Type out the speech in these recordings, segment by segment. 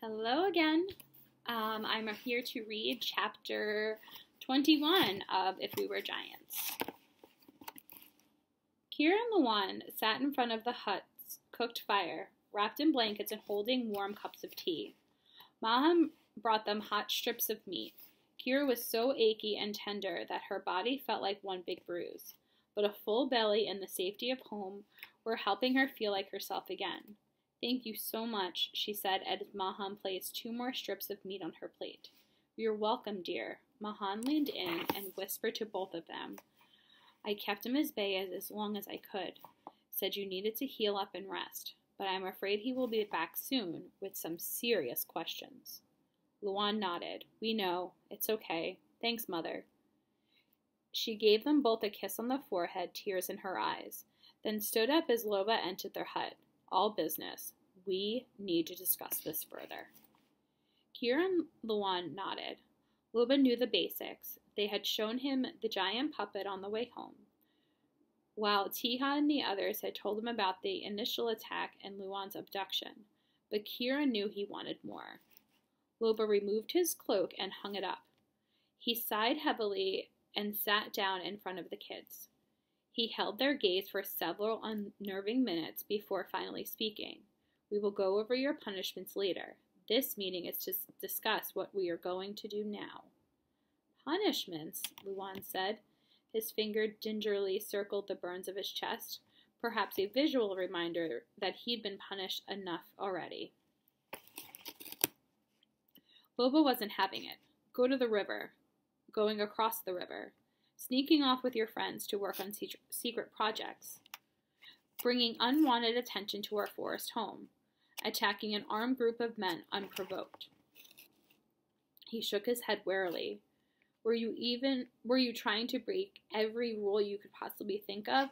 Hello again. I'm here to read chapter 21 of If We Were Giants. Kira and Luan sat in front of the hut's cooked fire, wrapped in blankets and holding warm cups of tea. Maham brought them hot strips of meat. Kira was so achy and tender that her body felt like one big bruise, but a full belly and the safety of home were helping her feel like herself again. "Thank you so much," she said as Mahan placed 2 more strips of meat on her plate. "You're welcome, dear." Mahan leaned in and whispered to both of them. "I kept him as bay as long as I could. Said you needed to heal up and rest, but I'm afraid he will be back soon with some serious questions." Luan nodded. "We know. It's okay. Thanks, Mother." She gave them both a kiss on the forehead, tears in her eyes, then stood up as Loba entered their hut. "All business. We need to discuss this further." Kira and Luan nodded. Loba knew the basics. They had shown him the giant puppet on the way home, while Tiha and the others had told him about the initial attack and Luan's abduction. But Kira knew he wanted more. Loba removed his cloak and hung it up. He sighed heavily and sat down in front of the kids. He held their gaze for several unnerving minutes before finally speaking. "We will go over your punishments later. This meeting is to discuss what we are going to do now." "Punishments?" Luan said. His finger gingerly circled the burns of his chest, perhaps a visual reminder that he'd been punished enough already. Loba wasn't having it. "Go to the river. Going across the river. Sneaking off with your friends to work on secret projects, bringing unwanted attention to our forest home, attacking an armed group of men unprovoked." He shook his head warily. Were you trying to break every rule you could possibly think of?"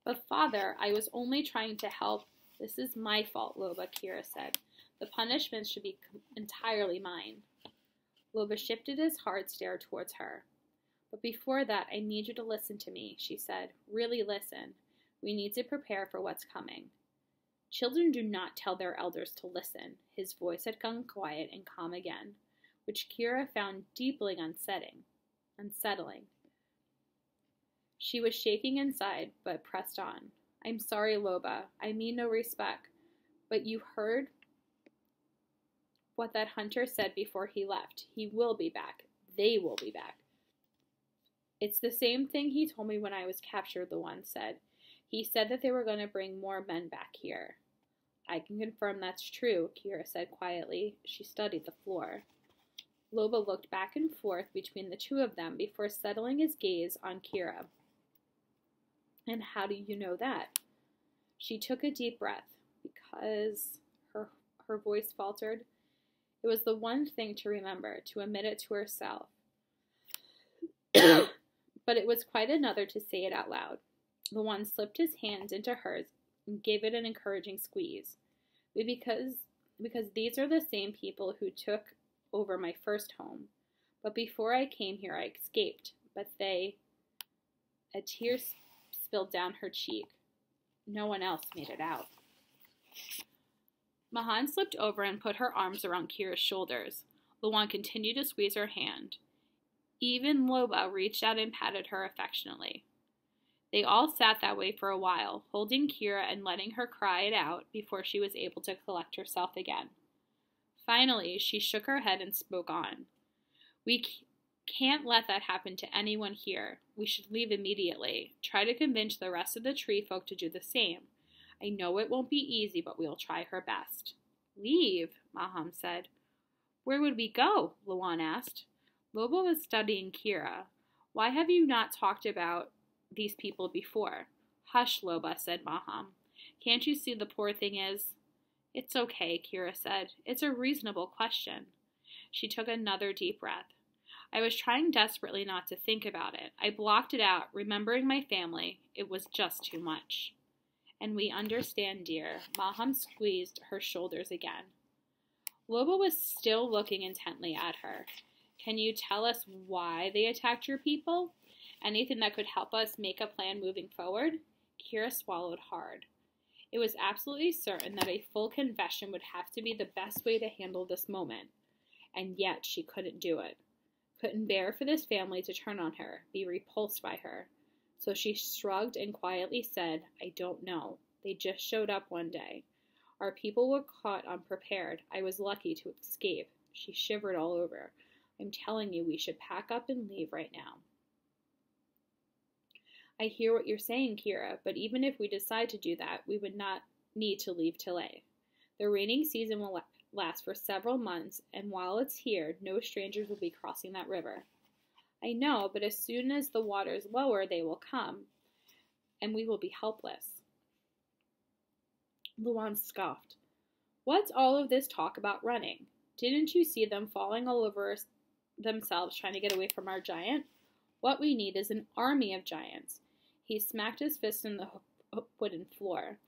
"But Father, I was only trying to help." "This is my fault, Loba," Kira said. "The punishments should be entirely mine." Loba shifted his hard stare towards her. "But before that, I need you to listen to me," she said. "Really listen. We need to prepare for what's coming." Children do not tell their elders to listen. His voice had gone quiet and calm again, which Kira found deeply unsettling. She was shaking inside, but pressed on. "I'm sorry, Loba. I mean no respect. But you heard what that hunter said before he left. He will be back. They will be back." "It's the same thing he told me when I was captured," the one said. "He said that they were going to bring more men back here." "I can confirm that's true," Kira said quietly. She studied the floor. Loba looked back and forth between the two of them before settling his gaze on Kira. "And how do you know that?" She took a deep breath. "Because," her voice faltered. It was the one thing to remember, to admit it to herself. But it was quite another to say it out loud. The one slipped his hand into hers and gave it an encouraging squeeze. Because these are the same people who took over my first home. But before I came here, I escaped. But they..." A tear spilled down her cheek. No one else made it out. Mahan slipped over and put her arms around Kira's shoulders. Luan continued to squeeze her hand. Even Loba reached out and patted her affectionately. They all sat that way for a while, holding Kira and letting her cry it out before she was able to collect herself again. Finally, she shook her head and spoke on. "We can't let that happen to anyone here. We should leave immediately. Try to convince the rest of the tree folk to do the same. I know it won't be easy, but we'll try her best." "Leave?" Maham said. "Where would we go?" Luan asked. Loba was studying Kira. "Why have you not talked about these people before?" "Hush, Loba," said Maham. "Can't you see the poor thing is—" "It's okay," Kira said. "It's a reasonable question." She took another deep breath. "I was trying desperately not to think about it. I blocked it out, remembering my family. It was just too much." "And we understand, dear." Maham squeezed her shoulders again. Loba was still looking intently at her. "Can you tell us why they attacked your people? Anything that could help us make a plan moving forward?" Kira swallowed hard. It was absolutely certain that a full confession would have to be the best way to handle this moment, and yet she couldn't do it. Couldn't bear for this family to turn on her, be repulsed by her. So she shrugged and quietly said, "I don't know. They just showed up one day. Our people were caught unprepared. I was lucky to escape." She shivered all over. "I'm telling you, we should pack up and leave right now." "I hear what you're saying, Kira, but even if we decide to do that, we would not need to leave Tillet. The raining season will last for several months, and while it's here, no strangers will be crossing that river." "I know, but as soon as the water is lower, they will come, and we will be helpless." Luan scoffed. "What's all of this talk about running? Didn't you see them falling all over themselves trying to get away from our giant? What we need is an army of giants." He smacked his fist in the wooden floor.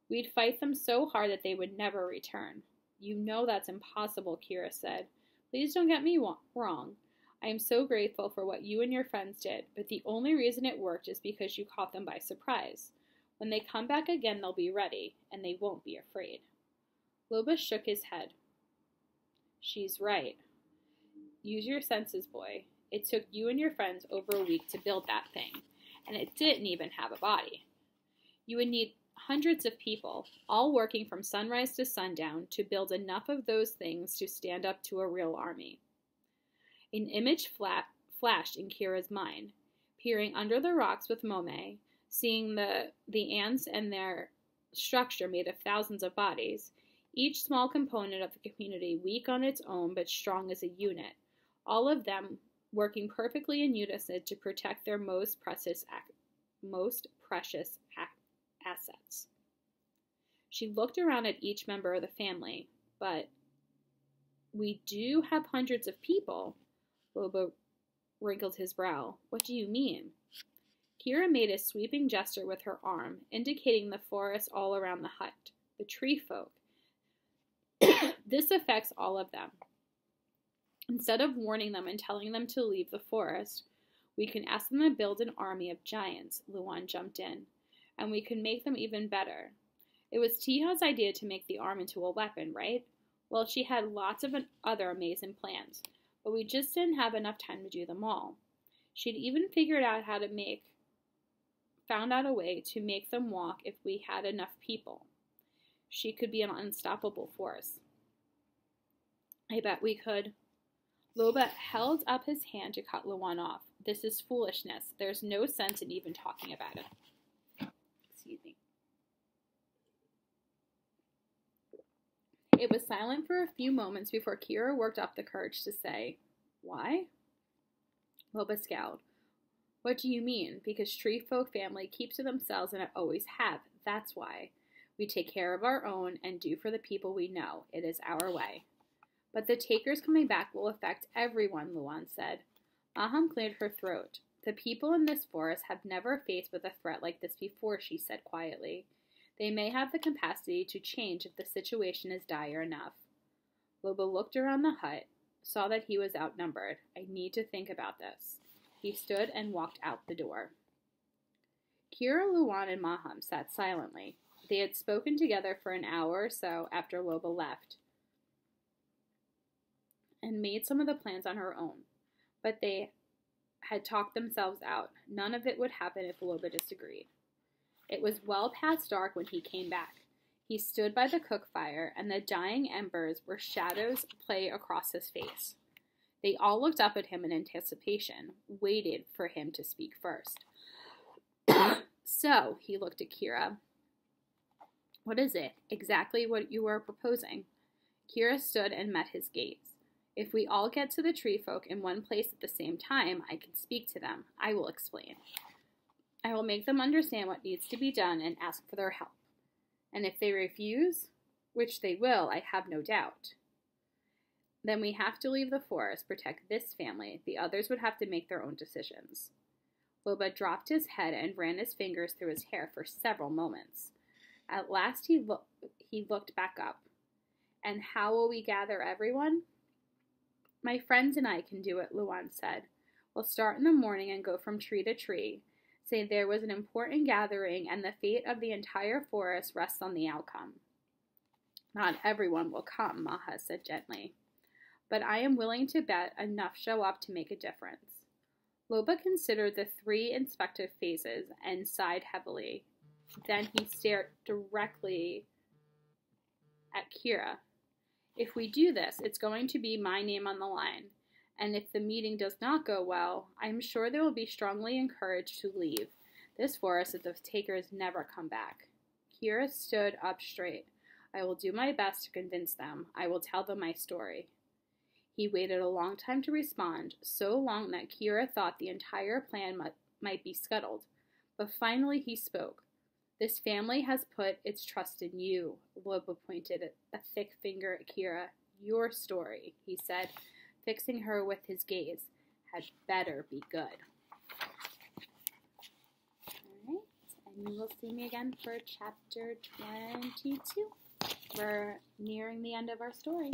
"We'd fight them so hard that they would never return." "You know that's impossible," Kira said. "Please don't get me wrong. I am so grateful for what you and your friends did, but the only reason it worked is because you caught them by surprise. When they come back again, they'll be ready, and they won't be afraid." Loba shook his head. "She's right. Use your senses, boy. It took you and your friends over a week to build that thing, and it didn't even have a body. You would need hundreds of people, all working from sunrise to sundown, to build enough of those things to stand up to a real army." An image flashed in Kira's mind. Peering under the rocks with Mome, seeing the ants and their structure made of thousands of bodies, each small component of the community weak on its own but strong as a unit, all of them working perfectly in unison to protect their most precious assets. She looked around at each member of the family, but "We do have hundreds of people." Loba wrinkled his brow. "What do you mean?" Kira made a sweeping gesture with her arm, indicating the forest all around the hut, the tree folk. "This affects all of them. Instead of warning them and telling them to leave the forest, we can ask them to build an army of giants," Luan jumped in, "and we can make them even better. It was Tiha's idea to make the arm into a weapon, right? Well, she had lots of other amazing plans, but we just didn't have enough time to do them all. She'd even found out a way to make them walk if we had enough people. She could be an unstoppable force." "I bet we could." Loba held up his hand to cut Luan off. "This is foolishness. There's no sense in even talking about it." Excuse me. It was silent for a few moments before Kira worked up the courage to say, "Why?" Loba scowled. "What do you mean?" "Because Tree Folk family keep to themselves and always have. That's why. We take care of our own and do for the people we know. It is our way." "But the takers coming back will affect everyone," Luan said. Maham cleared her throat. "The people in this forest have never faced with a threat like this before," she said quietly. "They may have the capacity to change if the situation is dire enough." Loba looked around the hut, saw that he was outnumbered. "I need to think about this." He stood and walked out the door. Kira, Luan, and Maham sat silently. They had spoken together for an hour or so after Loba left, and made some of the plans on her own. But they had talked themselves out. None of it would happen if Loba disagreed. It was well past dark when he came back. He stood by the cook fire, and the dying embers were shadows play across his face. They all looked up at him in anticipation, waited for him to speak first. "So," he looked at Kira. "What is it? Exactly what you were proposing?" Kira stood and met his gaze. "If we all get to the tree folk in one place at the same time, I can speak to them. I will explain. I will make them understand what needs to be done and ask for their help. And if they refuse, which they will, I have no doubt, then we have to leave the forest, protect this family. The others would have to make their own decisions." Loba dropped his head and ran his fingers through his hair for several moments. At last he looked back up. "And how will we gather everyone?" "My friends and I can do it," Luan said. "We'll start in the morning and go from tree to tree. Say there was an important gathering and the fate of the entire forest rests on the outcome. Not everyone will come, Maha said gently, but I am willing to bet enough show up to make a difference. Loba considered the 3 inspective phases and sighed heavily. Then he stared directly at Kira. If we do this, it's going to be my name on the line, and if the meeting does not go well, I am sure they will be strongly encouraged to leave this forest if the takers never come back. Kira stood up straight. I will do my best to convince them. I will tell them my story. He waited a long time to respond, so long that Kira thought the entire plan might be scuttled. But finally he spoke. This family has put its trust in you, Loba pointed a thick finger at Kira. Your story, he said, fixing her with his gaze, had better be good. All right, and you will see me again for chapter 22. We're nearing the end of our story.